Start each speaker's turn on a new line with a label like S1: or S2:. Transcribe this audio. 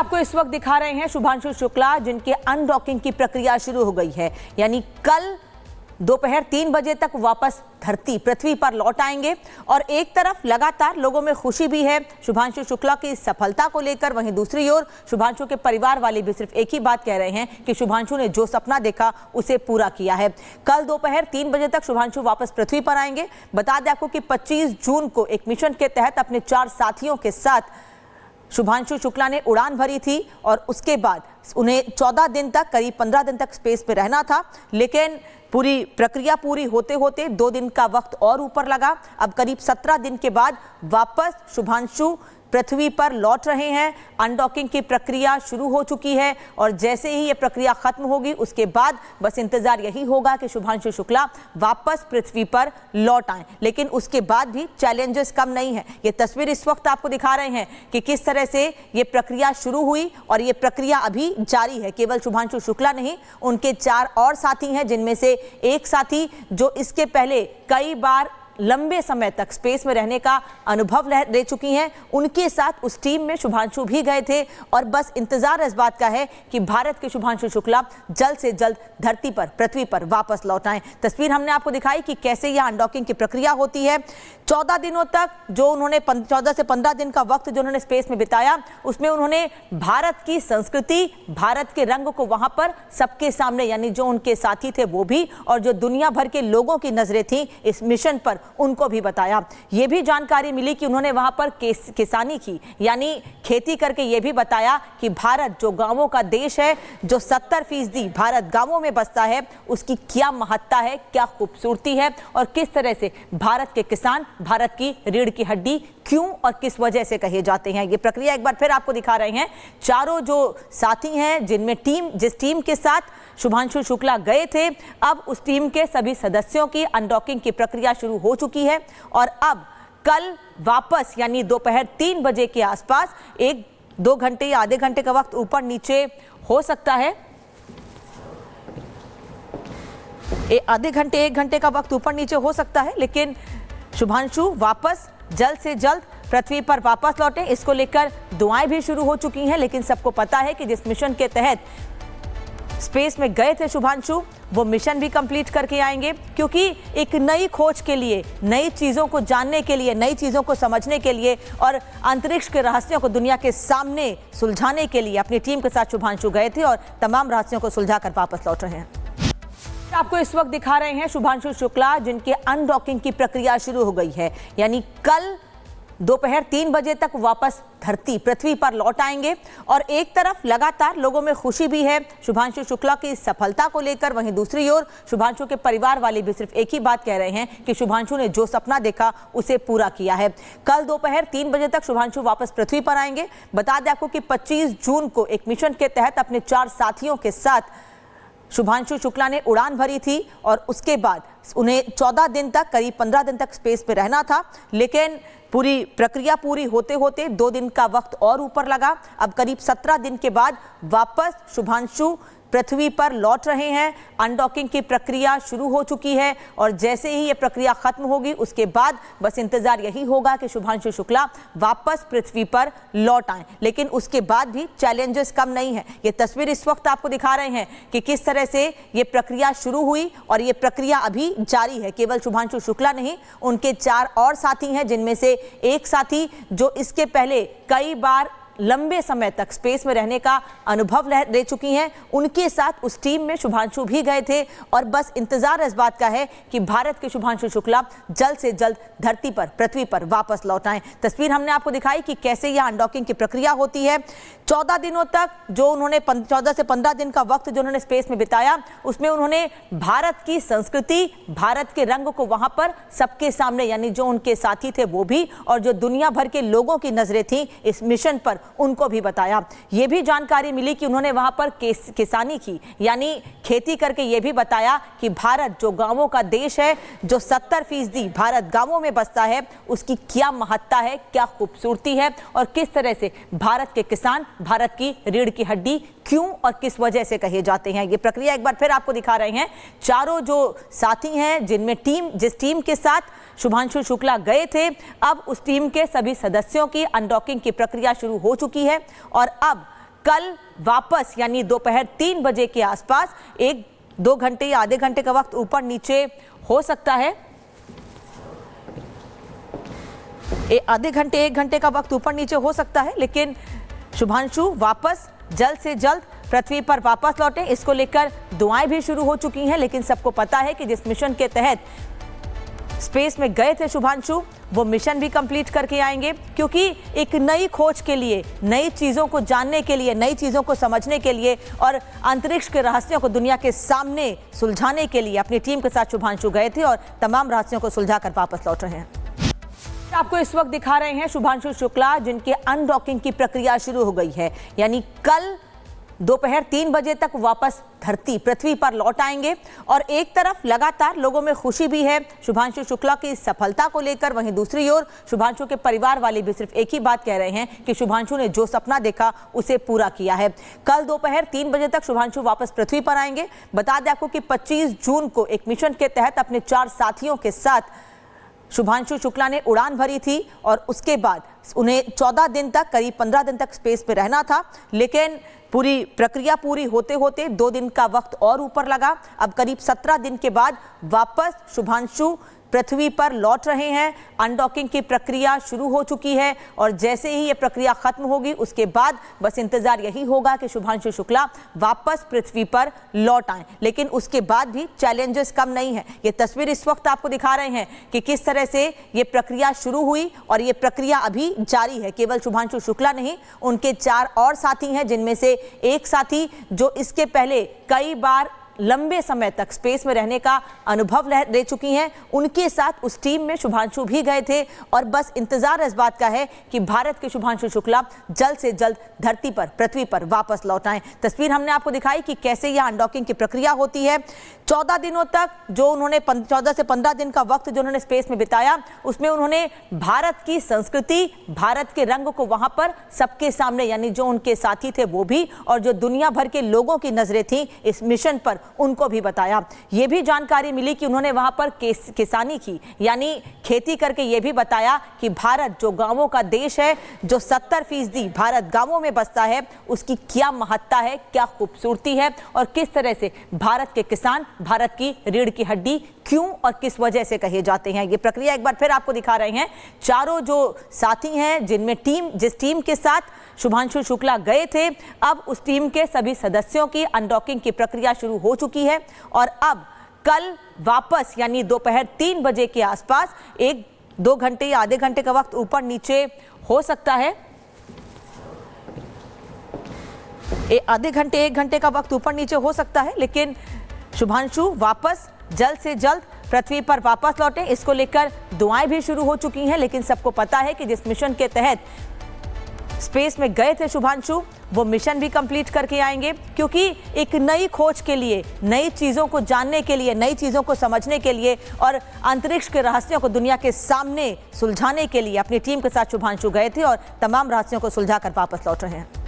S1: आपको इस वक्त दिखा रहे हैं शुभांशु शुक्ला, जिनके अनडॉकिंग की प्रक्रिया शुरू हो गई है। यानी कल दोपहर 3 बजे तक वापस पृथ्वी पर लौट आएंगे। और एक तरफ लगातार लोगों में खुशी भी है शुभांशु शुक्ला की सफलता को लेकर, वहीं दूसरी ओर शुभांशु के परिवार वाले भी सिर्फ एक ही बात कह रहे हैं कि शुभांशु ने जो सपना देखा उसे पूरा किया है। कल दोपहर 3 बजे तक शुभांशु वापस पृथ्वी पर आएंगे। बता दें आपको कि 25 जून को एक मिशन के तहत अपने 4 साथियों के साथ शुभांशु शुक्ला ने उड़ान भरी थी और उसके बाद उन्हें 14 दिन तक, करीब 15 दिन तक स्पेस पे रहना था। लेकिन पूरी प्रक्रिया पूरी होते होते 2 दिन का वक्त और ऊपर लगा। अब करीब 17 दिन के बाद वापस शुभांशु पृथ्वी पर लौट रहे हैं। अनडॉकिंग की प्रक्रिया शुरू हो चुकी है और जैसे ही ये प्रक्रिया खत्म होगी उसके बाद बस इंतजार यही होगा कि शुभांशु शुक्ला वापस पृथ्वी पर लौट आएं। लेकिन उसके बाद भी चैलेंजेस कम नहीं है। ये तस्वीर इस वक्त आपको दिखा रहे हैं कि किस तरह से ये प्रक्रिया शुरू हुई और ये प्रक्रिया अभी जारी है। केवल शुभांशु शुक्ला नहीं, उनके 4 और साथी हैं, जिनमें से एक साथी जो इसके पहले कई बार लंबे समय तक स्पेस में रहने का अनुभव ले चुकी हैं। उनके साथ उस टीम में शुभांशु भी गए थे और बस इंतजार इस बात का है कि भारत के शुभांशु शुक्ला जल्द से जल्द धरती पर, पृथ्वी पर वापस लौट आएं। तस्वीर हमने आपको दिखाई कि कैसे यह अनडॉकिंग की प्रक्रिया होती है। 14 दिनों तक जो उन्होंने 14 से 15 दिन का वक्त जो उन्होंने स्पेस में बिताया, उसमें उन्होंने भारत की संस्कृति, भारत के रंग को वहां पर सबके सामने, यानी जो उनके साथी थे वो भी और जो दुनिया भर के लोगों की नजरें थी इस मिशन पर, उनको भी बताया। यह भी जानकारी मिली कि उन्होंने वहां पर किसानी की, यानी खेती करके यह भी बताया कि भारत जो गांवों का देश है, जो 70% भारत गांवों में बसता है, उसकी क्या महत्ता है, क्या खूबसूरती है और किस तरह से भारत के किसान भारत की रीढ़ की हड्डी क्यों और किस वजह से कहे जाते हैं। ये प्रक्रिया एक बार फिर आपको दिखा रहे हैं। चारों जो साथी हैं, जिनमें जिस टीम के साथ शुभांशु शुक्ला गए थे, अब उस टीम के सभी सदस्यों की अनडॉकिंग की प्रक्रिया शुरू हो चुकी है और अब कल वापस, यानी दोपहर 3 बजे के आसपास 1-2 घंटे या आधे घंटे का वक्त ऊपर नीचे हो सकता है। आधे घंटे 1 घंटे का वक्त ऊपर नीचे हो सकता है, लेकिन शुभांशु वापस जल्द से जल्द पृथ्वी पर वापस लौटे, इसको लेकर दुआएं भी शुरू हो चुकी हैं। लेकिन सबको पता है कि जिस मिशन के तहत स्पेस में गए थे शुभांशु, वो मिशन भी कंप्लीट करके आएंगे, क्योंकि एक नई खोज के लिए, नई चीज़ों को जानने के लिए, नई चीज़ों को समझने के लिए और अंतरिक्ष के रहस्यों को दुनिया के सामने सुलझाने के लिए अपनी टीम के साथ शुभांशु गए थे और तमाम रहस्यों को सुलझाकर वापस लौट रहे हैं। आपको इस वक्त दिखा रहे हैं शुभांशु शुक्ला, जिनके अनडॉकिंग की प्रक्रिया शुरू हो गई है। यानी कल दोपहर 3 बजे तक वापस पृथ्वी पर लौट आएंगे और एक तरफ लगातार लोगों में खुशी भी है शुभांशु शुक्ला की सफलता को लेकर, वहीं दूसरी ओर शुभांशु के परिवार वाले भी सिर्फ एक ही बात कह रहे हैं कि शुभांशु ने जो सपना देखा उसे पूरा किया है। कल दोपहर 3 बजे तक शुभांशु वापस पृथ्वी पर आएंगे। बता दें आपको कि 25 जून को एक मिशन के तहत अपने 4 साथियों के साथ शुभांशु शुक्ला ने उड़ान भरी थी और उसके बाद उन्हें 14 दिन तक, करीब 15 दिन तक स्पेस पे रहना था। लेकिन पूरी प्रक्रिया पूरी होते होते 2 दिन का वक्त और ऊपर लगा। अब करीब 17 दिन के बाद वापस शुभांशु पृथ्वी पर लौट रहे हैं। अनडॉकिंग की प्रक्रिया शुरू हो चुकी है और जैसे ही ये प्रक्रिया खत्म होगी उसके बाद बस इंतजार यही होगा कि शुभांशु शुक्ला वापस पृथ्वी पर लौट आएं। लेकिन उसके बाद भी चैलेंजेस कम नहीं है। ये तस्वीर इस वक्त आपको दिखा रहे हैं कि किस तरह से ये प्रक्रिया शुरू हुई और ये प्रक्रिया अभी जारी है। केवल शुभांशु शुक्ला नहीं, उनके 4 और साथी हैं, जिनमें से एक साथी जो इसके पहले कई बार लंबे समय तक स्पेस में रहने का अनुभव ले चुकी हैं। उनके साथ उस टीम में शुभांशु भी गए थे और बस इंतजार इस बात का है कि भारत के शुभांशु शुक्ला जल्द से जल्द धरती पर, पृथ्वी पर वापस लौट आएं। तस्वीर हमने आपको दिखाई कि कैसे यह अनडॉकिंग की प्रक्रिया होती है। 14 दिनों तक जो उन्होंने 14 से 15 दिन का वक्त जो उन्होंने स्पेस में बिताया, उसमें उन्होंने भारत की संस्कृति, भारत के रंग को वहां पर सबके सामने, यानी जो उनके साथी थे वो भी और जो दुनिया भर के लोगों की नजरें थी इस मिशन पर, उनको भी बताया। यह भी जानकारी मिली कि उन्होंने वहां पर किसानी की, यानी खेती करके यह भी बताया कि भारत जो गांवों का देश है, जो 70% भारत गांवों में बसता है, उसकी क्या महत्ता है, क्या खूबसूरती है और किस तरह से भारत के किसान भारत की रीढ़ की हड्डी क्यों और किस वजह से कहे जाते हैं। ये प्रक्रिया एक बार फिर आपको दिखा रहे हैं। चारों जो साथी हैं, जिनमें जिस टीम के साथ शुभांशु शुक्ला गए थे, अब उस टीम के सभी सदस्यों की अनडॉकिंग की प्रक्रिया शुरू हो चुकी है और अब कल वापस यानी दोपहर 3 बजे के आसपास 1-2 घंटे या आधे घंटे का वक्त ऊपर नीचे हो सकता है। आधे घंटे 1 घंटे का वक्त ऊपर नीचे हो सकता है, लेकिन शुभांशु वापस जल्द से जल्द पृथ्वी पर वापस लौटे, इसको लेकर दुआएं भी शुरू हो चुकी हैं। लेकिन सबको पता है कि जिस मिशन के तहत स्पेस में गए थे शुभांशु, वो मिशन भी कंप्लीट करके आएंगे, क्योंकि एक नई खोज के लिए, नई चीज़ों को जानने के लिए, नई चीज़ों को समझने के लिए और अंतरिक्ष के रहस्यों को दुनिया के सामने सुलझाने के लिए अपनी टीम के साथ शुभांशु गए थे और तमाम रहस्यों को सुलझा कर वापस लौट रहे हैं। आपको इस वक्त दिखा रहे हैं शुभांशु शुक्ला, जिनके अनडॉकिंग की प्रक्रिया शुरू हो गई है, यानी कल दोपहर 3 बजे तक वापस पृथ्वी पर लौट आएंगे। और एक तरफ लगातार लोगों में खुशी भी है शुभांशु शुक्ला की सफलता को लेकर, वहीं दूसरी ओर शुभांशु के परिवार वाले भी सिर्फ एक ही बात कह रहे हैं कि शुभांशु ने जो सपना देखा उसे पूरा किया है। कल दोपहर 3 बजे तक शुभांशु वापस पृथ्वी पर आएंगे। बता दें आपको कि 25 जून को एक मिशन के तहत अपने 4 साथियों के साथ शुभांशु शुक्ला ने उड़ान भरी थी और उसके बाद उन्हें 14 दिन तक, करीब 15 दिन तक स्पेस में रहना था, लेकिन पूरी प्रक्रिया पूरी होते होते 2 दिन का वक्त और ऊपर लगा। अब करीब 17 दिन के बाद वापस शुभांशु पृथ्वी पर लौट रहे हैं। अनडॉकिंग की प्रक्रिया शुरू हो चुकी है और जैसे ही ये प्रक्रिया खत्म होगी उसके बाद बस इंतजार यही होगा कि शुभांशु शुक्ला वापस पृथ्वी पर लौट आएं। लेकिन उसके बाद भी चैलेंजेस कम नहीं है। ये तस्वीर इस वक्त आपको दिखा रहे हैं कि किस तरह से ये प्रक्रिया शुरू हुई और ये प्रक्रिया अभी जारी है। केवल शुभांशु शुक्ला नहीं, उनके 4 और साथी हैं, जिनमें से एक साथी जो इसके पहले कई बार लंबे समय तक स्पेस में रहने का अनुभव ले चुकी हैं। उनके साथ उस टीम में शुभांशु भी गए थे और बस इंतजार इस बात का है कि भारत के शुभांशु शुक्ला जल्द से जल्द धरती पर, पृथ्वी पर वापस लौट आएं। तस्वीर हमने आपको दिखाई कि कैसे यह अनडॉकिंग की प्रक्रिया होती है। 14 दिनों तक जो उन्होंने 14 से 15 दिन का वक्त जो उन्होंने स्पेस में बिताया, उसमें उन्होंने भारत की संस्कृति, भारत के रंग को वहां पर सबके सामने, यानी जो उनके साथी थे वो भी और जो दुनिया भर के लोगों की नजरें थी इस मिशन पर, उनको भी बताया। ये भी जानकारी मिली कि उन्होंने वहां पर किसानी की, यानी खेती करके ये भी बताया कि भारत जो गांवों का देश है, जो 70% भारत गांवों में बसता है, उसकी क्या महत्ता है, क्या खूबसूरती है और किस तरह से भारत के किसान भारत की रीढ़ की हड्डी क्यों और किस वजह से कहे जाते हैं। ये प्रक्रिया एक बार फिर आपको दिखा रहे हैं। चारों जो साथी हैं, जिनमें जिस टीम के साथ शुभांशु शुक्ला गए थे, अब उस टीम के सभी सदस्यों की अनडॉकिंग की प्रक्रिया शुरू हो चुकी है और अब कल वापस यानी दोपहर 3 बजे के आसपास 1-2 घंटे या आधे घंटे का वक्त ऊपर नीचे हो सकता है। आधे घंटे 1 घंटे का वक्त ऊपर नीचे हो सकता है, लेकिन शुभांशु वापस जल्द से जल्द पृथ्वी पर वापस लौटे, इसको लेकर दुआएं भी शुरू हो चुकी हैं। लेकिन सबको पता है कि जिस मिशन के तहत स्पेस में गए थे शुभांशु, वो मिशन भी कंप्लीट करके आएंगे, क्योंकि एक नई खोज के लिए, नई चीज़ों को जानने के लिए, नई चीज़ों को समझने के लिए और अंतरिक्ष के रहस्यों को दुनिया के सामने सुलझाने के लिए अपनी टीम के साथ शुभांशु गए थे और तमाम रहस्यों को सुलझा कर वापस लौट रहे हैं।